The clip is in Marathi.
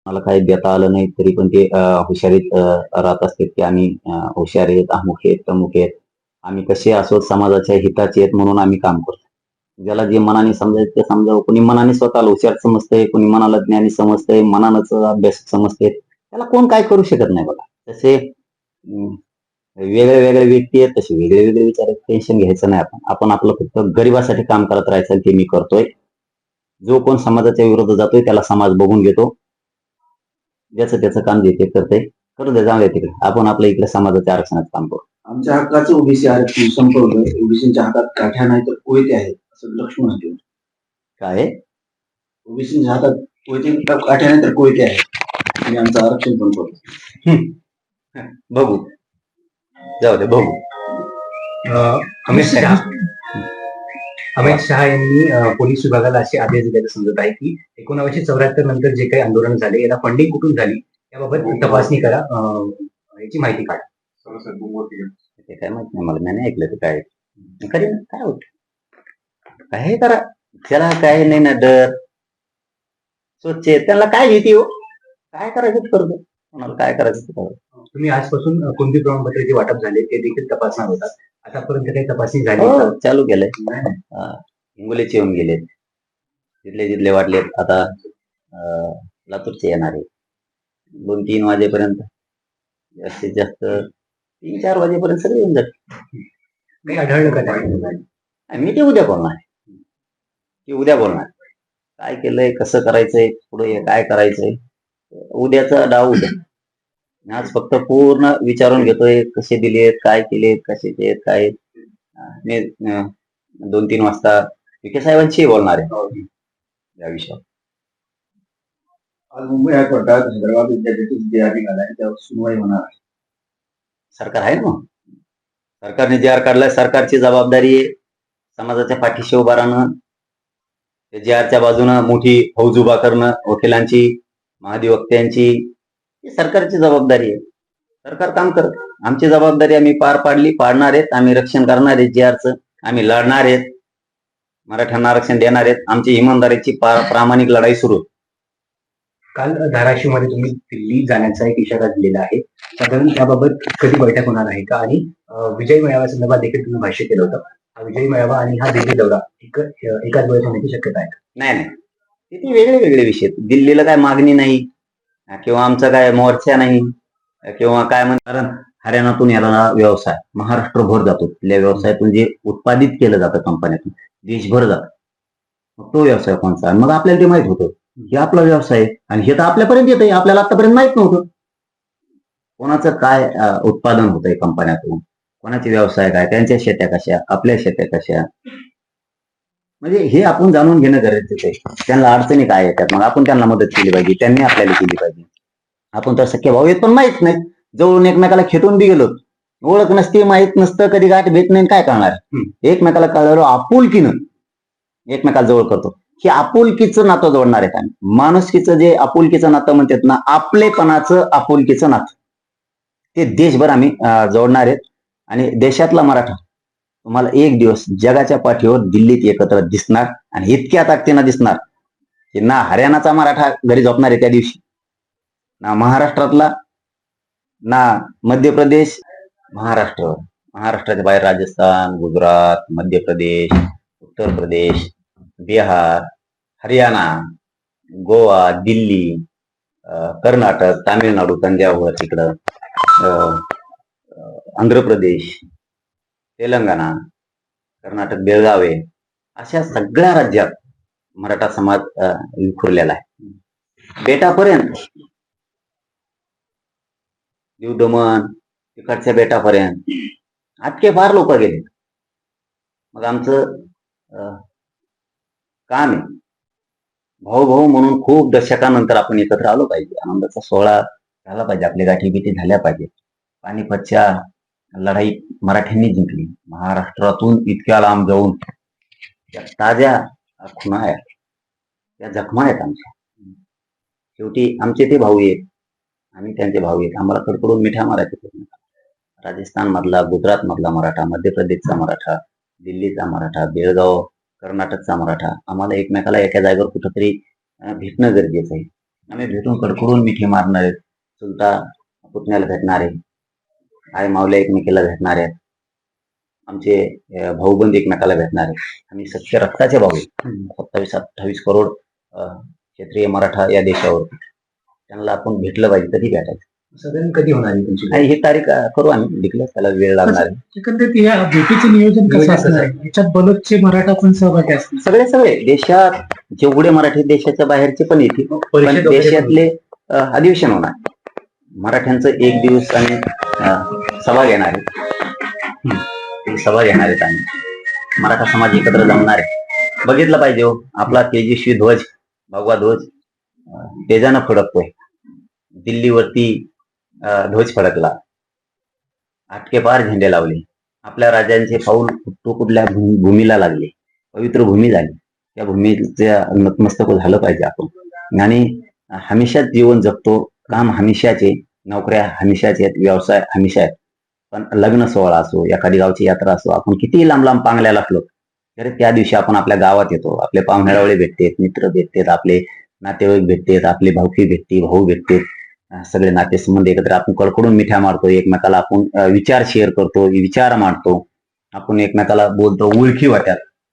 मला काही देता आलं नाही तरी पण ते हुशारीत राहत असतात की आम्ही हुशार आहेत, अमुक आहेत, तमुक आहेत. आम्ही कसे असो समाजाच्या हिताचे आहेत म्हणून आम्ही काम करतो. ज्याला जे मनाने समजायचं ते समजावं. कोणी मनाने स्वतःला हुशार समजतंय, कोणी मनाला ज्ञानी समजतंय, मनानच अभ्यास समजते. त्याला कोण काय करू शकत नाही बघा. तसे वेगळे वेगळे व्यक्ती आहेत, तसे वेगळे वेगळे विचार आहेत. टेन्शन घ्यायचं नाही आपण. आपण आपलं फक्त गरिबासाठी काम करत राहायचं ते मी करतोय. जो कोण समाजाच्या विरोधात जातोय त्याला समाज बघून घेतो. ज्याचं त्याचं काम जे ते करतंय करू दे, जाऊ दे तिकडे. आपण आपल्या इकडे समाजाच्या आरक्षणाचं काम करू. आमच्या हक्काचं ओबीसी आरक्षण संपवलं. ओबीसीच्या हातात काठ्या नाही तर कोयते आहेत असं लक्ष्मण म्हटलं. काय ओबीसीच्या हातात काठ्या नाही तर कोयते आहेत आणि आमचं आरक्षण संपवलं. बघू, जाऊ दे बघू. अमित शहा यांनी पोलीस विभागाला असे आदेश दिल्याचं समजत आहे की 1974 नंतर जे काही आंदोलन झाले याला फंडिंग कुठून झाली याबाबत तपासणी करा, याची माहिती काढा. ते काय माहित नाही मला, नाही ऐकलं ते काय काय होत काय करा. त्याला काय नाही ना डर, स्वच्छ त्यांना काय भीती हो. काय करायचं ते करू दे, कोणाला काय करायचं ते करू. तुम्ही आजपासून कोणती प्रमाणपत्र जे वाटप झाले ते देखील तपासणार होतात. आतापर्यंत काही तपासणी झाली हो, चालू केलंय. हिंगोलीचे येऊन गेलेत, जिथले जिथले वाटलेत. आता लातूरचे येणार आहे. 2-3 वाजेपर्यंत, जास्तीत जास्त 3-4 वाजेपर्यंत सगळे येऊन जातील. काही आढळलं का त्यामध्ये? मी ते उद्या बोलणार. काय केलंय, कसं करायचंय, पुढे काय करायचंय, उद्याचा डाव उद्या. आज फक्त पूर्ण विचारून घेतोय, कसे दिलेत, काय केलेत, कशाचे आहेत, काय. मी 2-3 वाजता विखे साहेबांशी बोलणार आहे या विषयावर. आज मुंबई हायकोर्टात हैदराबाद विद्यापीठाची जे आर निघालाय त्यावर सुनवाई होणार आहे. सरकार आहे ना, सरकारने जे आर काढलाय, सरकारची जबाबदारी आहे समाजाच्या पाठीशी उभा राहणं. जे आरच्या बाजूनं मोठी फौज उभा करणं, वकिलांची, महाधिवक्त्यांची, ही सरकारची जबाबदारी आहे. सरकार काम करत, आमची जबाबदारी आम्ही पार पाडली, पाडणार आहेत. आम्ही रक्षण करणार आहेत जे आरचं, आम्ही लढणार आहेत, मराठ्यांना आरक्षण देणार आहेत. आमची इमानदारीची प्रामाणिक लढाई सुरू. काल धाराशिव मध्ये तुम्ही दिल्ली जाण्याचा एक इशारा दिलेला आहे, साधारण त्याबाबत कधी बैठक होणार आहे का? आणि विजय मेळाव्या संदर्भात देखील तुम्ही भाष्य केलं होतं. हा विजय मेळावा आणि हा दिल्ली दौरा एकाच वेळेस होण्याची शक्यता आहे? नाही, तिथे वेगळे वेगळे विषय. दिल्लीला काय मागणी नाही किंवा आमचा काय मोर्चा नाही किंवा काय म्हणतात. कारण हरियाणातून याला व्यवसाय महाराष्ट्रभर जातो. तिथल्या व्यवसायातून जे उत्पादित केलं जातं कंपन्यातून देशभर जातं. मग तो व्यवसाय कोणता, मग आपल्याला ते माहित होतं की आपला व्यवसाय आहे आणि हे तर आपल्यापर्यंत येत आहे. आपल्याला आतापर्यंत माहित नव्हतं कोणाचं काय उत्पादन होतंय कंपन्यातून, कोणाचे व्यवसाय काय, त्यांच्या शेत्या कशा, आपल्या शेत्या कशा. म्हणजे हे आपण जाणून घेणं गरजेचं आहे. त्यांना अडचणी काय येतात, मग आपण त्यांना मदत केली पाहिजे, त्यांनी आपल्याला केली पाहिजे. आपण तर सख्खे भाऊ येत पण माहित नाही, जवळून एकमेकाला खेटून बी गेलो, ओळख नसते, माहित नसतं, कधी गाठ भेट नाही, काय करणार. एकमेकाला कळलं आपुलकीनं एकमेकाला जवळ करतो. हे आपुलकीचं नातं जोडणार आहेत आम्ही. माणुसकीचं जे आपुलकीचं नातं म्हणतात ना, आपलेपणाचं आपुलकीचं नातं, ते देशभर आम्ही जोडणार आहेत. आणि देशातला मराठा तुम्हाला एक दिवस जगाच्या पाठीवर दिल्लीत एकत्र दिसणार आणि इतक्या ताकदीनं दिसणार की ना हरियाणाचा मराठा घरी झोपणार आहे त्या दिवशी, ना महाराष्ट्रातला, ना मध्य प्रदेश, महाराष्ट्राच्या बाहेर राजस्थान, गुजरात, मध्य प्रदेश, उत्तर प्रदेश, बिहार, हरियाणा, गोवा, दिल्ली, कर्नाटक, तामिळनाडू, तंजावर तिकडं, आंध्र प्रदेश, तेलंगणा, कर्नाटक, बेळगावे, अशा सगळ्या राज्यात मराठा समाज विखुरलेला आहे. बेटापर्यंत, दमण तिकडच्या बेटापर्यंत आजके फार लोक गेले. मग आमचं काम आहे भाऊ म्हणून खूप दशकानंतर आपण एकत्र आलो पाहिजे. आनंदाचा सोहळा झाला पाहिजे, आपल्या गाठीभेटी झाल्या पाहिजे. पानिपतच्या लढाई मराठ्यांनी जिंकली. महाराष्ट्रातून इतक्या लांब जाऊन त्या ताज्या खुणा आहेत, त्या जखमा आहेत आमच्या. शेवटी आमचे ते भाऊ आहेत, आम्ही त्यांचे भाऊ आहेत. आम्हाला कडकडून मिठ्या मारायचे. राजस्थान मधला, गुजरात मधला मराठा, मध्य प्रदेशचा मराठा, दिल्लीचा मराठा, बेळगाव कर्नाटकचा मराठा, आम्हाला एकमेकाला एका जागेवर कुठंतरी भेटणं गरजेचं आहे. आम्ही भेटून कडकडून मिठी मारणार आहेत. चुलता पुतण्याला भेटणार आहे. आई माऊल्या एकमेकीला भेटणार आहेत. आमचे भाऊबंद एकमेकाला भेटणार आहे. आम्ही सख्य रक्ताचे भाऊ आहे. 27-28 करोड क्षेत्रीय मराठा या देशावर, त्यांना आपण भेटलं पाहिजे, कधी भेटायचं. साधारण कधी होणार आहे तुमची आणि ही तारीख करू आम्ही डिक्लेअर, त्याला वेळ लागणार आहे. एकंदरीत या भेटीचे नियोजन कसं असणार आहे? याच्यात बलकचे मराठा पण सहभागी असतील. सगळे देशात जेवढे मराठी देशाच्या बाहेरचे पण येतील, पण परिषद वगैरे देशातले अधिवेशन होणार. मराठ्यांचं एक दिवस आणि सभा घेणार आहे. ही सभा घेणार आहेत आम्ही. मराठा समाज एकत्र जमणार आहे. बघितलं पाहिजे हो, आपला तेजस्वी ध्वज, भगवा ध्वज तेजानं फडकतोय. दिल्लीवरती ध्वज फडकला, आटके पार झेंडे लावले. आपल्या राजांचे पाऊल तो कुठल्या भूमीला लागले, पवित्र भूमी झाली. त्या भूमीच्या नतमस्तक झालं पाहिजे आपण. आणि हमेशाच जीवन जगतो, काम हमेशाचे, नोकऱ्या हमेशाचे आहेत, व्यवसाय हमेशा आहेत. पण लग्न सोहळा असो, एखादी गावची यात्रा असो, आपण किती लांब लांब पांगल्याला असलो तरी त्या दिवशी आपण आपल्या गावात येतो. आपले पाहुण्यारावळे भेटतेत, मित्र भेटतेत, आपले नातेवाईक भेटतेत, आपली भावकी भेटते, भाऊ भेटतेत, सगळे नातेसंबंध एकत्र आपण कडकडून मिठ्या मारतो. एकमेकाला आपण विचार शेअर करतो, विचार मांडतो, आपण एकमेकाला बोलतो, ओळखी वाट्यात.